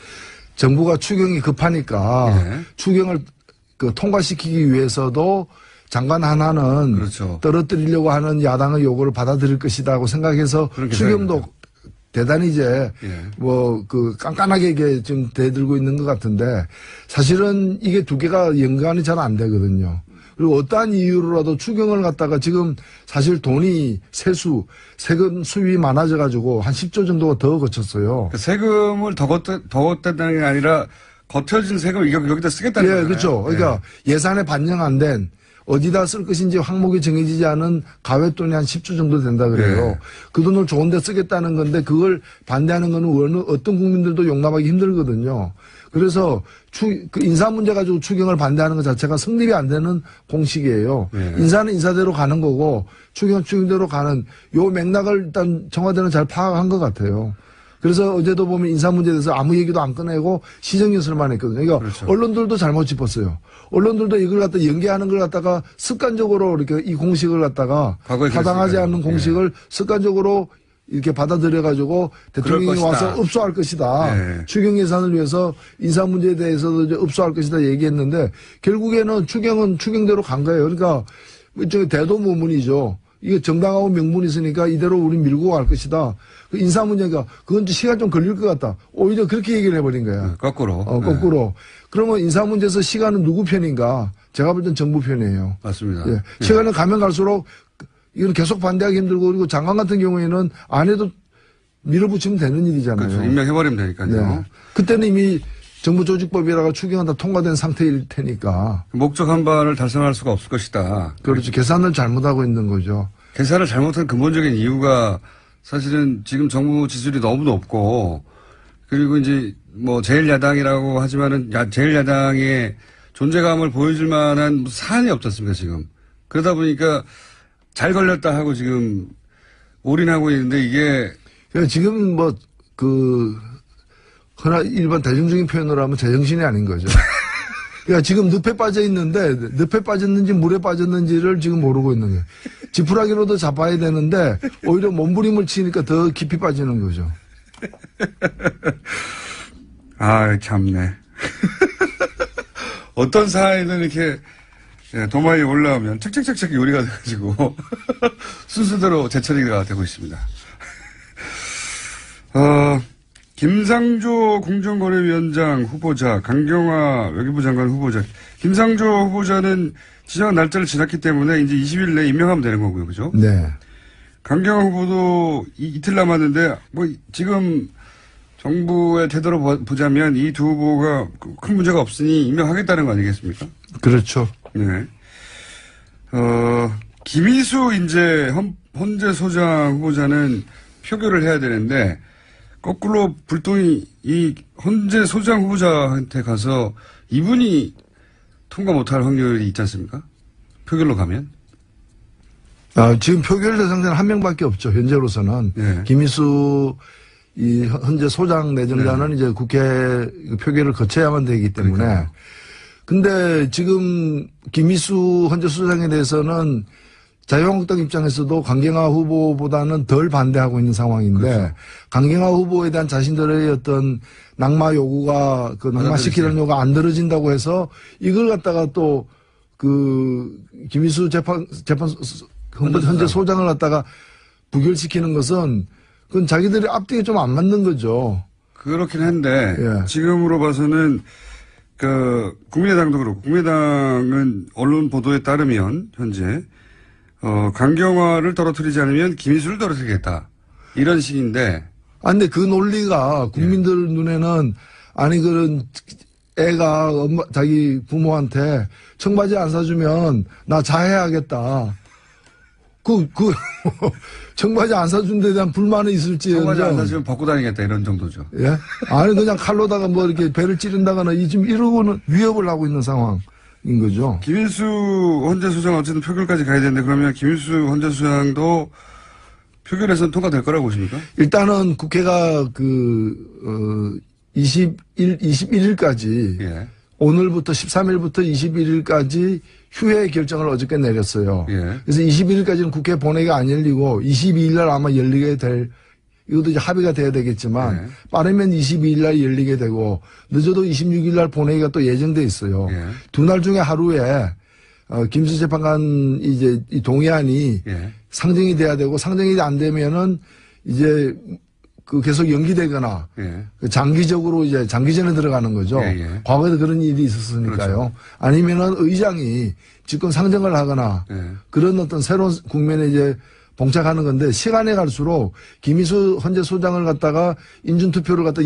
정부가 추경이 급하니까 예. 추경을 통과시키기 위해서도 장관 하나는 그렇죠. 떨어뜨리려고 하는 야당의 요구를 받아들일 것이다고 생각해서 그런 추경도 계산이죠. 대단히 이제 예. 깐깐하게 이게 지금 대들고 있는 것 같은데 사실은 이게 두 개가 연관이 잘 안 되거든요. 그리고 어떠한 이유로라도 추경을 갖다가 지금 사실 돈이 세금 수입이 많아져 가지고 한 10조 정도가 더 거쳤어요. 그 세금을 더 걷었다는 게 아니라 거쳐진 세금을 여기다 쓰겠다는 예, 거잖아요. 그렇죠. 그러니까 예산에 반영 안 된 어디다 쓸 것인지 항목이 정해지지 않은 가외돈이 한 10조 정도 된다 그래요. 네. 그 돈을 좋은 데 쓰겠다는 건데 그걸 반대하는 거는 어떤 국민들도 용납하기 힘들거든요. 그래서 그 인사 문제 가지고 추경을 반대하는 것 자체가 성립이 안 되는 공식이에요. 네. 인사는 인사대로 가는 거고 추경은 추경대로 가는 요 맥락을 일단 청와대는 잘 파악한 것 같아요. 그래서 어제도 보면 인사 문제에 대해서 아무 얘기도 안 꺼내고 시정연설만 했거든요. 그러니까 그렇죠. 언론들도 잘못 짚었어요. 언론들도 이걸 갖다 연계하는 걸 갖다가 습관적으로 이렇게 이 공식을 갖다가 과거에 타당하지 그랬으니까요. 않는 공식을 습관적으로 이렇게 받아들여가지고 대통령이 것이다. 와서 읍소할 것이다. 네. 추경 예산을 위해서 인사 문제에 대해서도 이제 읍소할 것이다 얘기했는데 결국에는 추경은 추경대로 간 거예요. 그러니까 일종의 대도무문이죠. 이게 정당하고 명분이 있으니까 이대로 우리 밀고 갈 것이다. 그 인사 문제가 그건 시간 좀 걸릴 것 같다. 오히려 그렇게 얘기를 해버린 거야. 거꾸로. 거꾸로. 그러면 인사 문제에서 시간은 누구 편인가? 제가 볼 땐 정부 편이에요. 맞습니다. 예. 시간을 가면 갈수록 이건 계속 반대하기 힘들고 그리고 장관 같은 경우에는 안 해도 밀어붙이면 되는 일이잖아요. 그렇죠. 임명해버리면 되니까요. 네. 그때는 이미 정부 조직법이라가 추경은 다 통과된 상태일 테니까. 목적 한 발을 달성할 수가 없을 것이다. 그렇죠. 계산을 잘못하고 있는 거죠. 계산을 잘못한 근본적인 이유가 사실은 지금 정부 지지율이 너무 높고 그리고 이제 뭐 제1야당이라고 하지만은 제1야당의 존재감을 보여줄 만한 사안이 없지 않습니까 지금. 그러다 보니까 잘 걸렸다 하고 지금 올인하고 있는데 이게 그러니까 지금 흔한 일반 대중적인 표현으로 하면 제정신이 아닌 거죠. 그러니까 지금 늪에 빠져 있는데 늪에 빠졌는지 물에 빠졌는지를 지금 모르고 있는 거예요. 지푸라기로도 잡아야 되는데 오히려 몸부림을 치니까 더 깊이 빠지는 거죠. 아 참네. 어떤 사안이든 이렇게 도마에 올라오면 착착착착 요리가 돼가지고 순서대로 재처리가 되고 있습니다. 김상조 공정거래위원장 후보자, 강경화 외교부 장관 후보자. 김상조 후보자는 지정한 날짜를 지났기 때문에 이제 20일 내에 임명하면 되는 거고요. 그죠? 네. 강경화 후보도 이틀 남았는데 뭐 지금 정부의 태도로 보자면 이 두 후보가 큰 문제가 없으니 임명하겠다는 거 아니겠습니까? 그렇죠. 네. 김희수 이제 헌재 소장 후보자는 표결을 해야 되는데 거꾸로 불똥이 이 헌재 소장 후보자한테 가서 이분이 통과 못할 확률이 있지 않습니까? 표결로 가면? 지금 표결 대상자는 한 명밖에 없죠. 현재로서는. 네. 김희수 이 현재 소장 내정자는 이제 국회 표결을 거쳐야만 되기 때문에. 그러니까요. 근데 지금 김희수 현재 소장에 대해서는 자유한국당 입장에서도 강경화 후보보다는 덜 반대하고 있는 상황인데 그렇죠. 강경화 후보에 대한 자신들의 어떤 낙마 요구가 낙마시키는 요구가 안 들어진다고 해서 이걸 갖다가 또 김희수 현재 소장을 갖다가 부결시키는 것은 그건 자기들이 앞뒤에 좀 안 맞는 거죠. 그렇긴 한데 예. 지금으로 봐서는 국민의당도 그렇고 국민의당은 언론 보도에 따르면 현재 강경화를 떨어뜨리지 않으면 김희수를 떨어뜨리겠다. 이런 식인데. 근데 그 논리가 국민들 눈에는 그런 애가 자기 부모한테 청바지 안 사주면 나 자해하겠다. 청바지 안 사준 데 대한 불만이 있을지. 청바지 안 사주면 벗고 다니겠다. 이런 정도죠. 예? 그냥 칼로다가 이렇게 배를 찌른다거나 지금 이러고는 위협을 하고 있는 상황인 거죠. 김인수 헌재 소장 어쨌든 표결까지 가야 되는데 그러면 김인수 헌재 소장도 표결에서는 통과될 거라고 보십니까? 일단은 국회가 21일까지 예. 오늘부터 13일부터 21일까지 휴회 결정을 어저께 내렸어요. 예. 그래서 21일까지는 국회 본회의가 안 열리고 22일 날 아마 열리게 될 이것도 이제 합의가 돼야 되겠지만 예. 빠르면 22일 날 열리게 되고 늦어도 26일 날 본회의가 또 예정돼 있어요. 예. 두 날 중에 하루에 김수 재판관 이제 이 동의안이 예. 상정이 돼야 되고 상정이 안 되면은 이제 그 계속 연기되거나 예. 장기적으로 이제 장기전에 들어가는 거죠. 예, 예. 과거에도 그런 일이 있었으니까요. 그렇죠. 아니면은 의장이 집권 상정을 하거나 예. 그런 어떤 새로운 국면에 이제 봉착하는 건데 시간이 갈수록 김희수 헌재 소장을 갖다가 인준투표를 갖다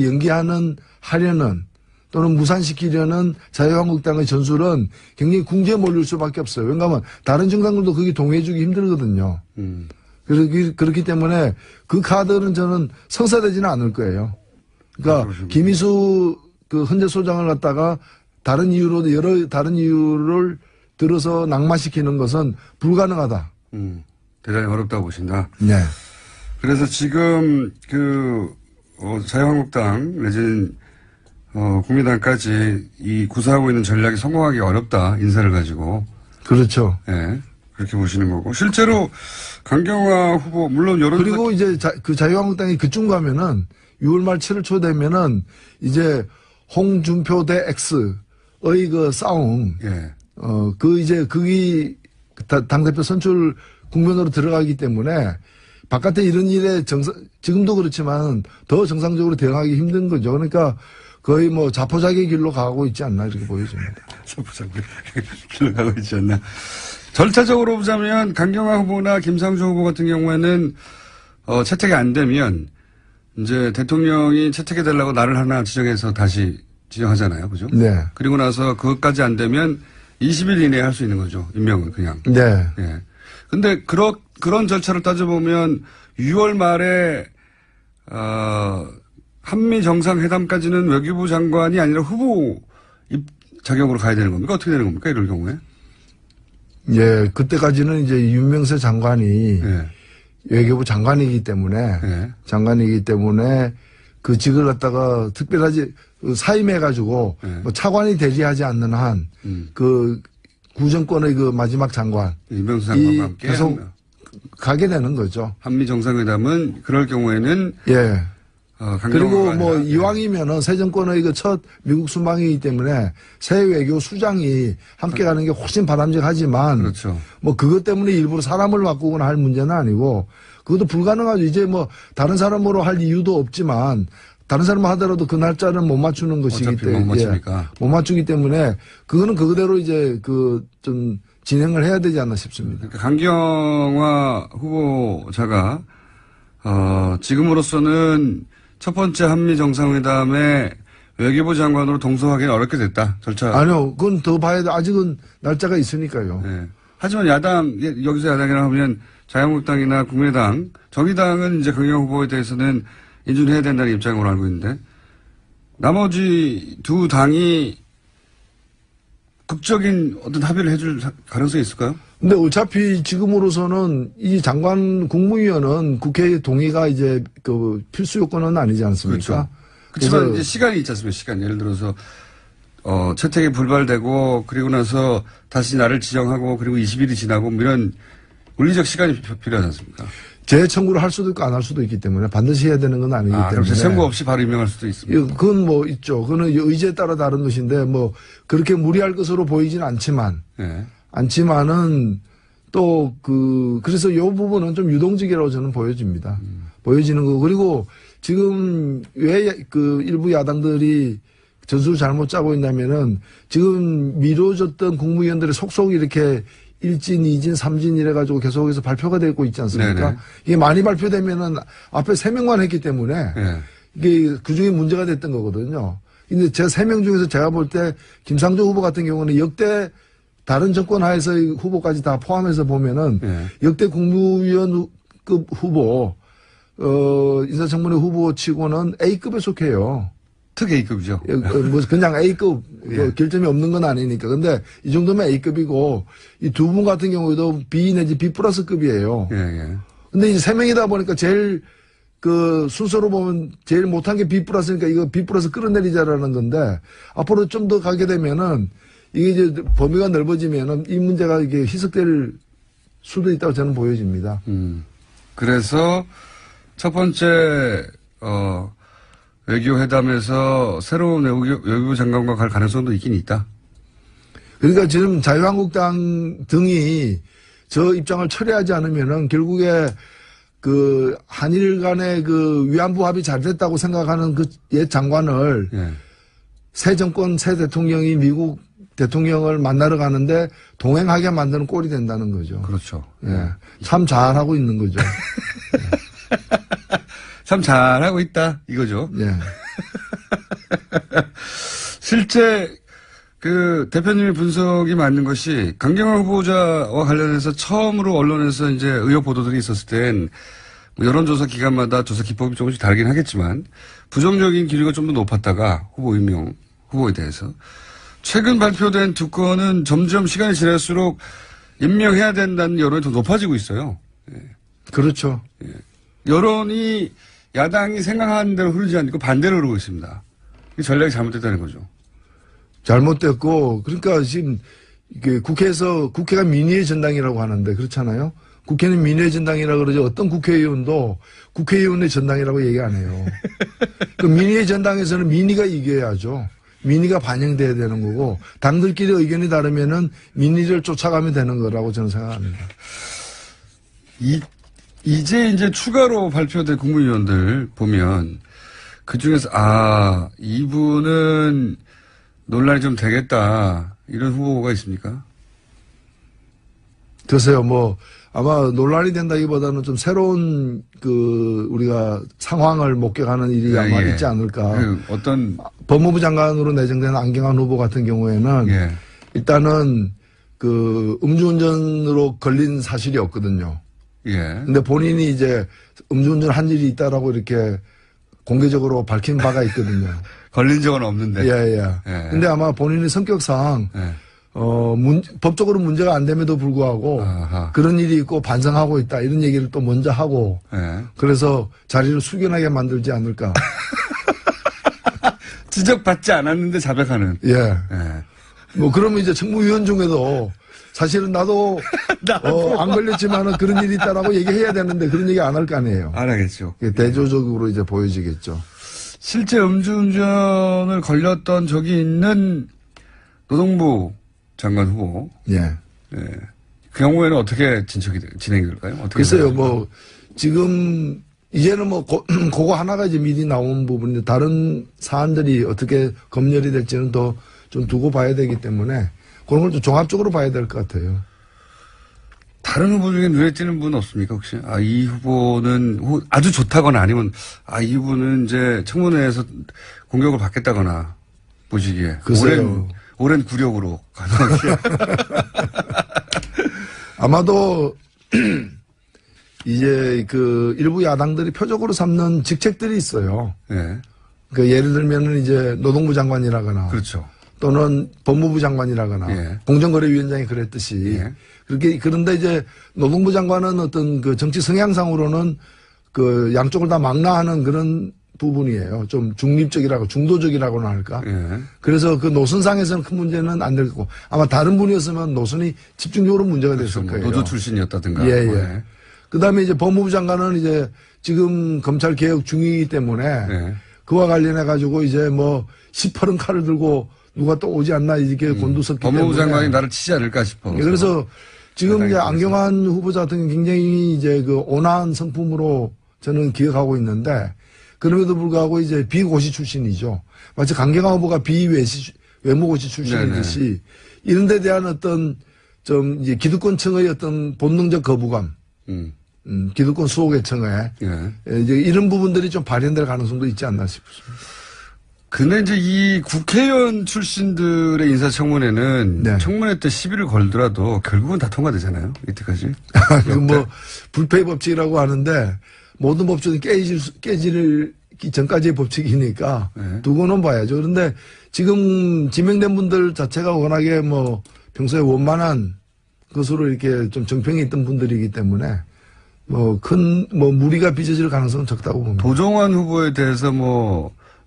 하려는 또는 무산시키려는 자유한국당의 전술은 굉장히 궁지에 몰릴 수밖에 없어요. 왜냐하면 다른 정당들도 그게 동의해주기 힘들거든요. 그렇기 때문에 그 카드는 저는 성사되지는 않을 거예요. 그러니까 김희수 그 헌재 소장을 갖다가 다른 이유로 여러 다른 이유를 들어서 낙마시키는 것은 불가능하다. 대단히 어렵다고 보신다. 네. 그래서 지금 자유한국당 내지는 국민당까지 이 구사하고 있는 전략이 성공하기 어렵다. 인사를 가지고. 그렇죠. 예. 그렇게 보시는 거고. 실제로 강경화 후보 물론 여론 그리고 이제 그 자유한국당이 그쯤 가면은 6월 말 7월 초 되면은 이제 홍준표 대 X의 그 싸움. 예. 그게 당대표 선출 국면으로 들어가기 때문에 바깥에 이런 일에 지금도 그렇지만 더 정상적으로 대응하기 힘든 거죠. 그러니까 거의 뭐 자포자기 길로 가고 있지 않나 이렇게 보여집니다. 자포자기 길로 가고 있지 않나. 절차적으로 보자면 강경화 후보나 김상조 후보 같은 경우에는 채택이 안 되면 이제 대통령이 채택해달라고 날을 하나 지정해서 다시 지정하잖아요. 그죠? 네. 그리고 나서 그것까지 안 되면 20일 이내에 할 수 있는 거죠. 임명은 그냥. 네. 예. 근데 그런 절차를 따져보면 6월 말에 한미 정상회담까지는 외교부 장관이 아니라 후보 자격으로 가야 되는 겁니까? 어떻게 되는 겁니까? 이럴 경우에? 예, 그때까지는 이제 윤명세 장관이 예. 외교부 장관이기 때문에 그 직을 갖다가 특별하지 사임해가지고 예. 뭐 차관이 되지하지 않는 한 그 구정권의 그 마지막 장관 이명수 장관과 함께 계속 가게 되는 거죠. 한미 정상회담은 그럴 경우에는 예. 그리고 뭐 아니라, 이왕이면은 새 정권의 그 첫 미국 순방이기 때문에 새 외교 수장이 함께 가는 게 훨씬 바람직하지만 그렇죠. 뭐 그것 때문에 일부러 사람을 바꾸거나 할 문제는 아니고 그것도 불가능하죠. 이제 뭐 다른 사람으로 할 이유도 없지만 다른 사람 하더라도 그 날짜는 못 맞추는 것이기 어차피 때문에 못 맞추니까. 못 맞추기 때문에 그거는 그대로 이제 그 좀 진행을 해야 되지 않나 싶습니다. 그러니까 강경화 후보자가 지금으로서는 첫 번째 한미 정상회담에 외교부 장관으로 동석하기는 어렵게 됐다. 절차. 아니요. 그건 더 봐야 돼. 아직은 날짜가 있으니까요. 네. 하지만 여기서 야당이라 하면 자유한국당이나 국민의당, 정의당은 이제 강경화 후보에 대해서는 인준해야 된다는 입장으로 알고 있는데 나머지 두 당이 극적인 어떤 합의를 해줄 가능성이 있을까요? 근데 어차피 지금으로서는 이 장관 국무위원은 국회의 동의가 이제 그 필수 요건은 아니지 않습니까? 그렇지만 이제 시간이 있지 않습니까? 시간. 예를 들어서 채택이 불발되고 그리고 나서 다시 날을 지정하고 그리고 20일이 지나고 뭐 이런 물리적 시간이 필요하지 않습니까? 재청구를 할 수도 있고 안 할 수도 있기 때문에 반드시 해야 되는 건 아니기 때문에. 재청구 없이 바로 임명할 수도 있습니다. 그건 뭐 있죠. 그거는 의지에 따라 다른 것인데 뭐 그렇게 무리할 것으로 보이진 않지만. 네. 않지만은 또 그래서 이 부분은 좀 유동적이라고 저는 보여집니다. 보여지는 거. 그리고 지금 왜 그 일부 야당들이 전술을 잘못 짜고 있냐면은 지금 미뤄졌던 국무위원들의 속속 이렇게 1진, 2진, 3진 이래가지고 계속해서 발표가 되고 있지 않습니까? 네네. 이게 많이 발표되면은 앞에 3명만 했기 때문에 네. 이게 그 중에 문제가 됐던 거거든요. 근데 제가 3명 중에서 제가 볼 때 김상조 후보 같은 경우는 역대 다른 정권 하에서의 후보까지 다 포함해서 보면은 네. 역대 국무위원급 후보, 인사청문회 후보 치고는 A급에 속해요. 특 A급이죠. 뭐 그냥 A급 예. 결점이 없는 건 아니니까. 근데 이 정도면 A급이고 이 두 분 같은 경우에도 B 내지 B 플러스급이에요. 예, 예. 근데 이제 3명이다 보니까 제일 그 순서로 보면 제일 못한 게 B 플러스니까 이거 B 플러스 끌어내리자라는 건데 앞으로 좀 더 가게 되면은 이게 이제 범위가 넓어지면은 이 문제가 이게 희석될 수도 있다고 저는 보여집니다. 그래서 첫 번째 외교회담에서 새로운 외교부 장관과 갈 가능성도 있긴 있다. 그러니까 지금 자유한국당 등이 저 입장을 철회하지 않으면은 결국에 그 한일 간의 그 위안부 합의 잘 됐다고 생각하는 그 옛 장관을 예. 새 정권 새 대통령이 미국 대통령을 만나러 가는데 동행하게 만드는 꼴이 된다는 거죠. 그렇죠. 예. 참 잘하고 있는 거죠. 참 잘하고 있다 이거죠. 예. 실제 그 대표님의 분석이 맞는 것이 강경화 후보자와 관련해서 처음으로 언론에서 이제 의혹 보도들이 있었을 땐 뭐 여론조사 기간마다 조사 기법이 조금씩 다르긴 하겠지만 부정적인 기류가 좀 더 높았다가 후보 임명 후보에 대해서 최근 발표된 두 건은 점점 시간이 지날수록 임명해야 된다는 여론이 더 높아지고 있어요. 그렇죠. 여론이 야당이 생각하는 대로 흐르지 않고 반대로 흐르고 있습니다. 이 전략이 잘못됐다는 거죠. 잘못됐고 그러니까 지금 이게 국회가 민의의 전당이라고 하는데 그렇잖아요. 국회는 민의의 전당이라고 그러죠. 어떤 국회의원도 국회의원의 전당이라고 얘기 안 해요. 그 민의의 전당에서는 민의가 이겨야죠. 민의가 반영돼야 되는 거고 당들끼리 의견이 다르면은 민의를 쫓아가면 되는 거라고 저는 생각합니다. 이제 추가로 발표된 국무위원들 보면 그 중에서 이분은 논란이 좀 되겠다 이런 후보가 있습니까? 글쎄요, 아마 논란이 된다기보다는 좀 새로운 우리가 상황을 목격하는 일이 아마 있지 않을까. 어떤 법무부 장관으로 내정된 안경환 후보 같은 경우에는 일단은 음주운전으로 걸린 사실이 없거든요. 근데 본인이 이제 음주운전 한 일이 있다라고 이렇게 공개적으로 밝힌 바가 있거든요. 걸린 적은 없는데. 예. 근데 아마 본인의 성격상 법적으로 문제가 안 됨에도 불구하고 그런 일이 있고 반성하고 있다 이런 얘기를 또 먼저 하고 그래서 자리를 숙연하게 만들지 않을까. 지적받지 않았는데 자백하는. 그러면 이제 정무위원 중에도 사실은 나도 안 걸렸지만은 그런 일이 있다라고 얘기해야 되는데 그런 얘기 안 할 거 아니에요. 안 하겠죠. 대조적으로 이제 보여지겠죠. 실제 음주운전을 걸렸던 적이 있는 노동부 장관 후보. 그 경우에는 어떻게 진행이 될까요? 글쎄요, 지금, 이제는 그거 하나가 이제 미리 나온 부분인데, 다른 사안들이 어떻게 검열이 될지는 더 좀 두고 봐야 되기 때문에, 그런 걸 좀 종합적으로 봐야 될 것 같아요. 다른 후보 중에 눈에 띄는 분 없습니까, 혹시? 이 후보는 아주 좋다거나 아니면, 이 후보는 이제 청문회에서 공격을 받겠다거나, 보시기에. 글쎄요. 오랜 구력으로 가능하게. 아마도 이제 일부 야당들이 표적으로 삼는 직책들이 있어요. 예를 들면은 이제 노동부 장관이라거나. 그렇죠. 또는 법무부 장관이라거나. 공정거래위원장이 그랬듯이. 그런데 이제 노동부 장관은 어떤 정치 성향상으로는 양쪽을 다 망라하는 그런 부분이에요. 좀 중립적이라고, 중도적이라고나 할까. 그래서 노선상에서는 큰 문제는 안 될 거고, 아마 다른 분이었으면 노선이 집중적으로 문제가 됐을 거예요. 노조 출신이었다든가. 그 다음에 이제 법무부 장관은 이제 지금 검찰 개혁 중이기 때문에 그와 관련해가지고 이제 시퍼런 칼을 들고 누가 또 오지 않나 이렇게 곤두섰기 때문에. 법무부 장관이 나를 치지 않을까 싶어. 그래서 지금 이제 안경환 후보자 같은 경우는 굉장히 이제 온화한 성품으로 저는 기억하고 있는데, 그럼에도 불구하고 이제 비고시 출신이죠. 마치 강경화 후보가 외무고시 출신이듯이 이런 데 대한 어떤 좀 이제 기득권층의 어떤 본능적 거부감, 기득권 수호계층에 이제 이런 부분들이 좀 발현될 가능성도 있지 않나 싶습니다. 근데 이제 이 국회의원 출신들의 인사청문회는 청문회 때 시비를 걸더라도 결국은 다 통과되잖아요. 이때까지. 불패 법칙이라고 하는데 모든 법칙은 깨지를 전까지의 법칙이니까 두고는 봐야죠. 그런데 지금 지명된 분들 자체가 워낙에 평소에 원만한 것으로 이렇게 좀 정평이 있던 분들이기 때문에 무리가 빚어질 가능성은 적다고 봅니다. 도종환 후보에 대해서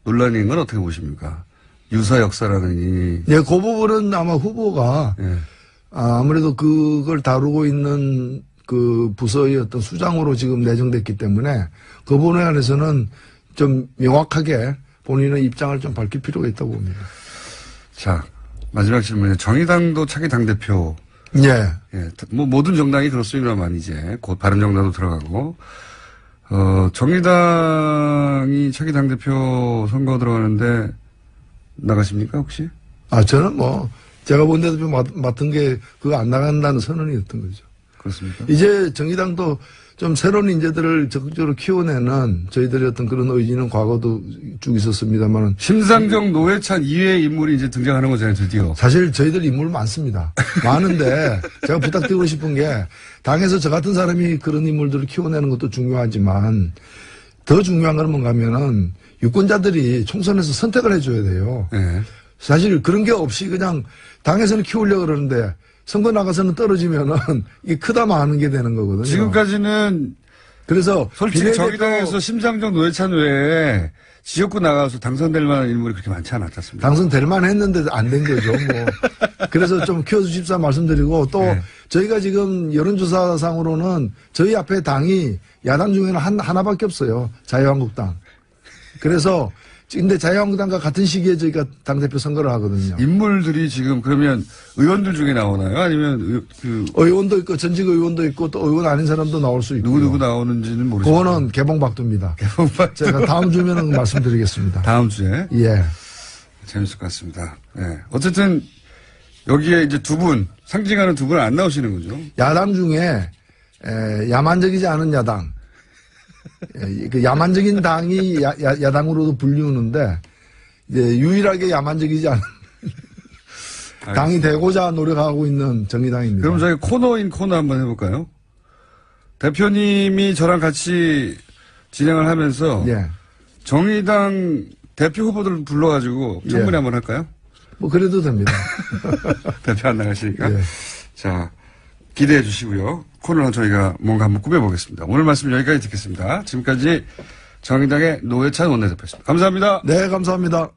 논란인 건 어떻게 보십니까? 유서 역사라는 이. 예, 그 부분은 아마 후보가 예. 아무래도 그걸 다루고 있는 그 부서의 어떤 수장으로 지금 내정됐기 때문에 그 부분에 관해서는 좀 명확하게 본인의 입장을 좀 밝힐 필요가 있다고 봅니다. 자, 마지막 질문이에요. 정의당도 차기 당대표. 예. 예, 뭐 모든 정당이 그렇습니다만 이제 곧 바른정당도 들어가고 정의당이 차기 당대표 선거 들어가는데 나가십니까 혹시? 저는 뭐 제가 본 대표 맡은 게 그거 안 나간다는 선언이었던 거죠. 그렇습니까? 이제 정의당도 좀 새로운 인재들을 적극적으로 키워내는 저희들의 어떤 그런 의지는 과거도 쭉 있었습니다만 심상정, 노회찬 이외의 인물이 이제 등장하는 거잖아요, 드디어. 사실 저희들 인물 많습니다. 많은데 제가 부탁드리고 싶은 게 당에서 저 같은 사람이 그런 인물들을 키워내는 것도 중요하지만 더 중요한 건 뭔가 하면은 유권자들이 총선에서 선택을 해줘야 돼요. 네. 사실 그런 게 없이 그냥 당에서는 키우려고 그러는데 선거 나가서는 떨어지면은 이게 크다 마는 게 되는 거거든요. 지금까지는 그래서 솔직히 정의당에서 심상정, 노회찬 외에 지역구 나가서 당선될 만한 인물이 그렇게 많지 않았지 않습니까? 당선될 만했는데 안 된 거죠. 뭐 그래서 좀 키워주십사 말씀드리고 또 네. 저희가 지금 여론조사상으로는 저희 앞에 당이 야당 중에는 하나밖에 없어요. 자유한국당. 그래서 근데 자유한국당과 같은 시기에 저희가 당대표 선거를 하거든요. 인물들이 지금 그러면 의원들 중에 나오나요? 아니면 의원도 있고 전직 의원도 있고 또 의원 아닌 사람도 나올 수 있고 누구 나오는지는 모르겠어요. 그거는 개봉박두입니다. 제가 다음 주면은 말씀드리겠습니다. 다음 주에. 예. 재밌을 것 같습니다. 예. 어쨌든 여기에 이제 두 분, 상징하는 두 분은 안 나오시는 거죠? 야당 중에 야만적이지 않은 야당. 그 야만적인 당이 야당으로도 불리우는데 이제 유일하게 야만적이지 않은 당이 되고자 노력하고 있는 정의당입니다. 그럼 저희 코너인 코너 한번 해볼까요? 대표님이 저랑 같이 진행을 하면서 예. 정의당 대표 후보들 불러가지고 청문회 한번 할까요? 뭐 그래도 됩니다. 대표 안 나가시니까. 예. 자, 기대해 주시고요. 코너는 저희가 뭔가 한번 꾸며보겠습니다. 오늘 말씀 여기까지 듣겠습니다. 지금까지 정의당의 노회찬 원내대표였습니다. 감사합니다. 네, 감사합니다.